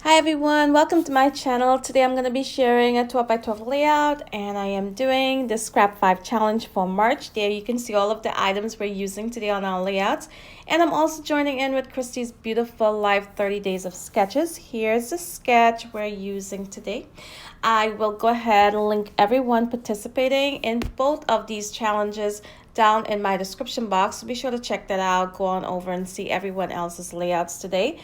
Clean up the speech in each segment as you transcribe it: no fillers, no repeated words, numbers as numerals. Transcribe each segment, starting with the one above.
Hi everyone, welcome to my channel. Today I'm going to be sharing a 12 by 12 layout, and I am doing the scrapfive challenge for March. There you can see all of the items we're using today on our layouts, and I'm also joining in with Christy's beautiful live 30 days of sketches. Here's the sketch we're using today. I will go ahead and link everyone participating in both of these challenges down in my description box, so be sure to check that out. Go on over and see everyone else's layouts today.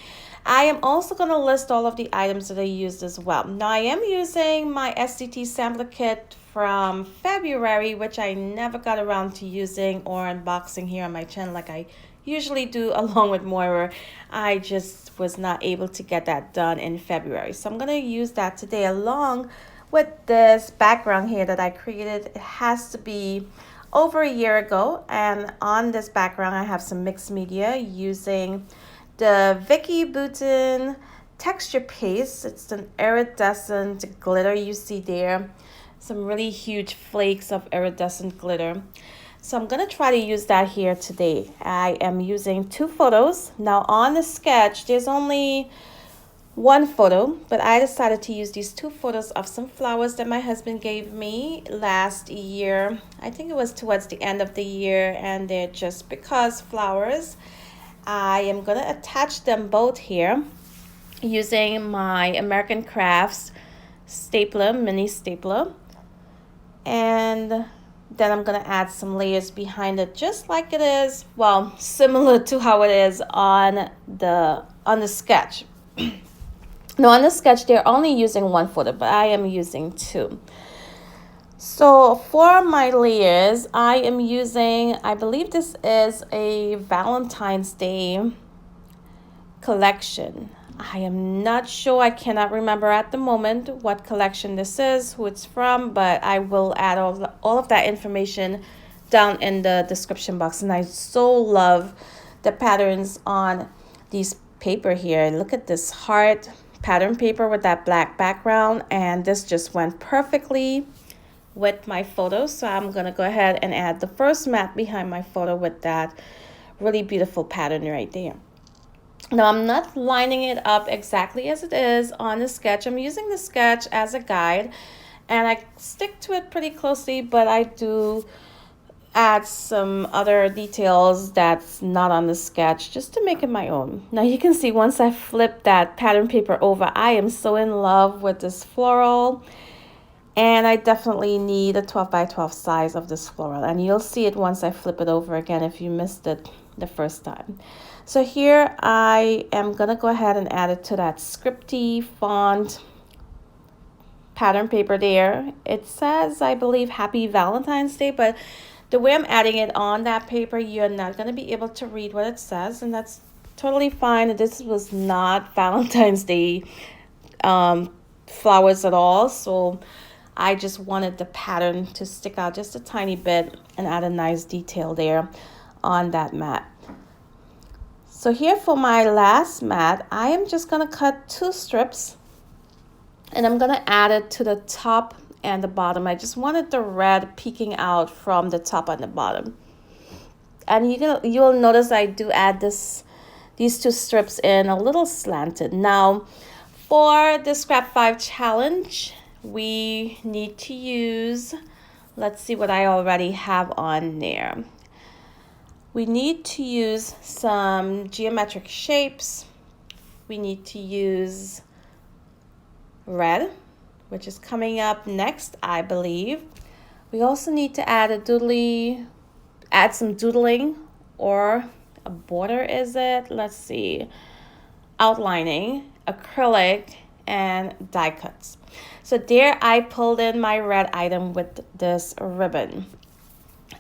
I am also going to list all of the items that I used as well. Now I am using my SDT sampler kit from February, which I never got around to using or unboxing here on my channel like I usually do along with Moira. I just was not able to get that done in February. So I'm going to use that today along with this background here that I created. It has to be over a year ago, and on this background I have some mixed media using the Becky texture paste. It's an iridescent glitter you see there. Some really huge flakes of iridescent glitter. So I'm going to try to use that here today. I am using 2 photos. Now on the sketch, there's only 1 photo, but I decided to use these 2 photos of some flowers that my husband gave me last year. I think it was towards the end of the year, and they're just because flowers. I am going to attach them both here using my American Crafts stapler, mini stapler. And then I'm going to add some layers behind it, just like it is, well, similar to how it is on the sketch. Now on the sketch, they're only using 1 photo, but I am using 2. So for my layers, I am using, I believe this is a Valentine's Day collection. I am not sure, I cannot remember at the moment what collection this is, who it's from, but I will add all of that information down in the description box. And I so love the patterns on these paper here. Look at this heart pattern paper with that black background, and this just went perfectly with my photo. So I'm going to go ahead and add the first mat behind my photo with that really beautiful pattern right there. Now I'm not lining it up exactly as it is on the sketch. I'm using the sketch as a guide, and I stick to it pretty closely, but I do add some other details that's not on the sketch just to make it my own. Now you can see once I flip that pattern paper over, I am so in love with this floral. And I definitely need a 12 by 12 size of this floral. And you'll see it once I flip it over again if you missed it the first time. So here I am going to go ahead and add it to that scripty font pattern paper there. It says, I believe, Happy Valentine's Day, but the way I'm adding it on that paper, you're not going to be able to read what it says. And that's totally fine. This was not Valentine's Day flowers at all. So I just wanted the pattern to stick out just a tiny bit and add a nice detail there on that mat. So here for my last mat, I am just going to cut 2 strips, and I'm going to add it to the top and the bottom. I just wanted the red peeking out from the top and the bottom. And you'll notice I do add these 2 strips in a little slanted. Now for the scrapfive challenge, we need to use, let's see what I already have on there. We need to use some geometric shapes. We need to use red, which is coming up next, I believe. We also need to add some doodling or a border, is it? Let's see. Outlining, acrylic, and die cuts. So there I pulled in my red item with this ribbon.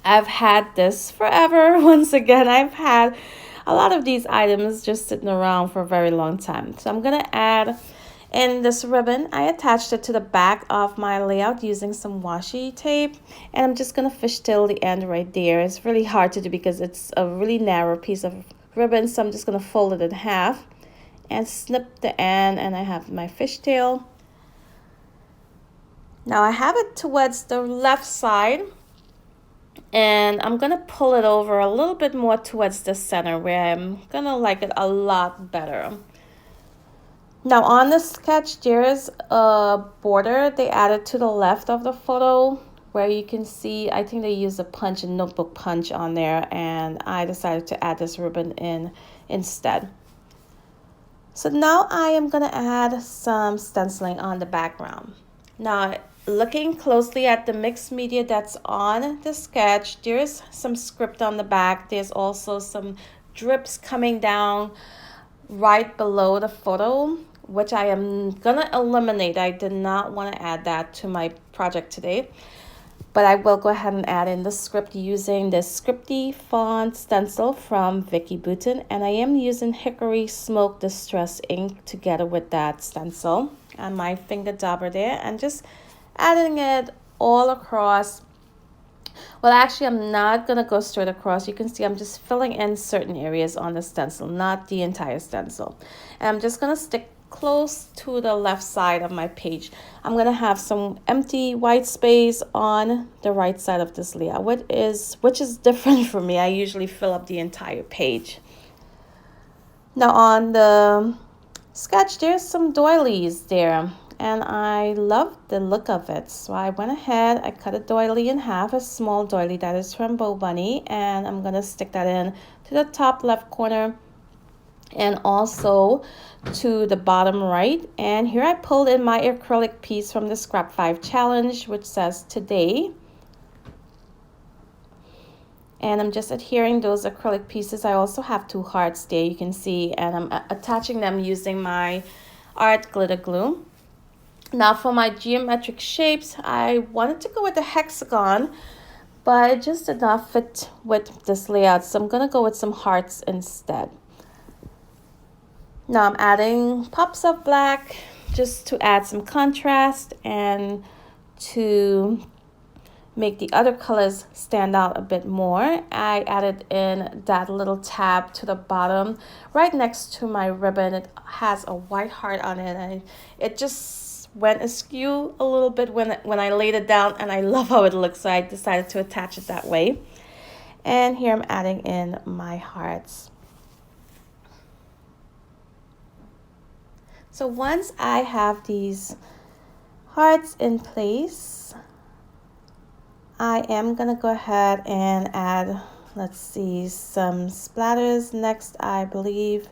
I've had this forever. Once again, I've had a lot of these items just sitting around for a very long time. So I'm going to add in this ribbon. I attached it to the back of my layout using some washi tape, and I'm just going to fishtail the end right there. It's really hard to do because it's a really narrow piece of ribbon, so I'm just going to fold it in half and snip the end, and I have my fishtail. Now I have it towards the left side, and I'm going to pull it over a little bit more towards the center where I'm going to like it a lot better. Now on the sketch, there's a border they added to the left of the photo where you can see, I think they used a notebook punch on there, and I decided to add this ribbon in instead. So now I am gonna add some stenciling on the background. Now, looking closely at the mixed media that's on the sketch, there's some script on the back. There's also some drips coming down right below the photo, which I am gonna eliminate. I did not want to add that to my project today, but I will go ahead and add in the script using this scripty font stencil from Vicky Boutin, and I am using Hickory Smoke Distress ink together with that stencil and my finger dauber there, and just adding it all across. Well, actually, I'm not gonna go straight across. You can see I'm just filling in certain areas on the stencil, not the entire stencil. And I'm just gonna stick close to the left side of my page. I'm gonna have some empty white space on the right side of this layout, which is different for me. I usually fill up the entire page. Now on the sketch, there's some doilies there, and I love the look of it. So I went ahead, I cut a doily in half, a small doily that is from Bo Bunny, and I'm gonna stick that in to the top left corner and also to the bottom right. And here I pulled in my acrylic piece from the Scrapfive challenge, which says today. And I'm just adhering those acrylic pieces. I also have 2 hearts there, you can see, and I'm attaching them using my art glitter glue. Now for my geometric shapes, I wanted to go with the hexagon, but it just did not fit with this layout, so I'm gonna go with some hearts instead. Now I'm adding pops of black just to add some contrast and to make the other colors stand out a bit more. I added in that little tab to the bottom right next to my ribbon. It has a white heart on it, and it just went askew a little bit when I laid it down, and I love how it looks, so I decided to attach it that way. And here I'm adding in my hearts. So once I have these hearts in place, I am gonna go ahead and add, let's see, some splatters next, I believe.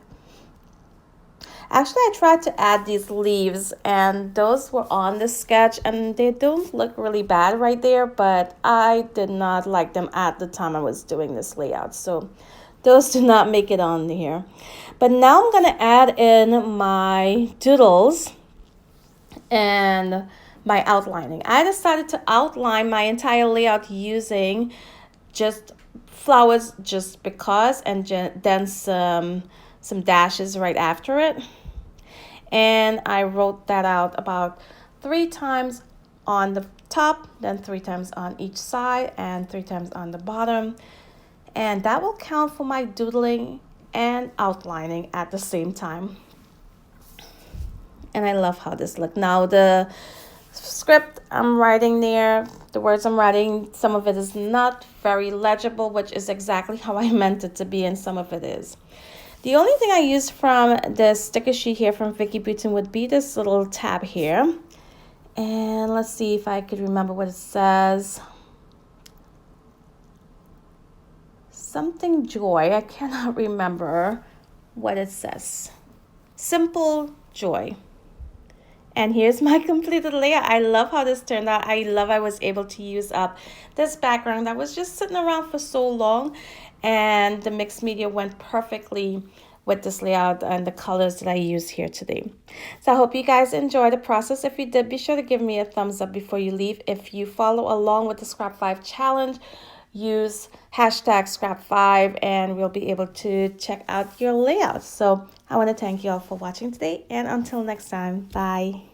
Actually, I tried to add these leaves, and those were on the sketch, and they don't look really bad right there, but I did not like them at the time I was doing this layout, so those do not make it on here. But now I'm gonna add in my doodles and my outlining. I decided to outline my entire layout using just flowers just because, and then some dashes right after it. And I wrote that out about 3 times on the top, then 3 times on each side, and 3 times on the bottom. And that will count for my doodling and outlining at the same time. And I love how this looks. Now the script I'm writing there, the words I'm writing, some of it is not very legible, which is exactly how I meant it to be, and some of it is. The only thing I used from the sticker sheet here from Vicky Boutin would be this little tab here. And let's see if I could remember what it says. Something joy. I cannot remember what it says. Simple joy. And here's my completed layout. I love how this turned out. I love I was able to use up this background that was just sitting around for so long, and the mixed media went perfectly with this layout and the colors that I use here today. So I hope you guys enjoy the process. If you did, be sure to give me a thumbs up before you leave. If you follow along with the Scrapfive challenge, use hashtag scrapfive and we'll be able to check out your layouts. So I want to thank you all for watching today, and until next time, bye.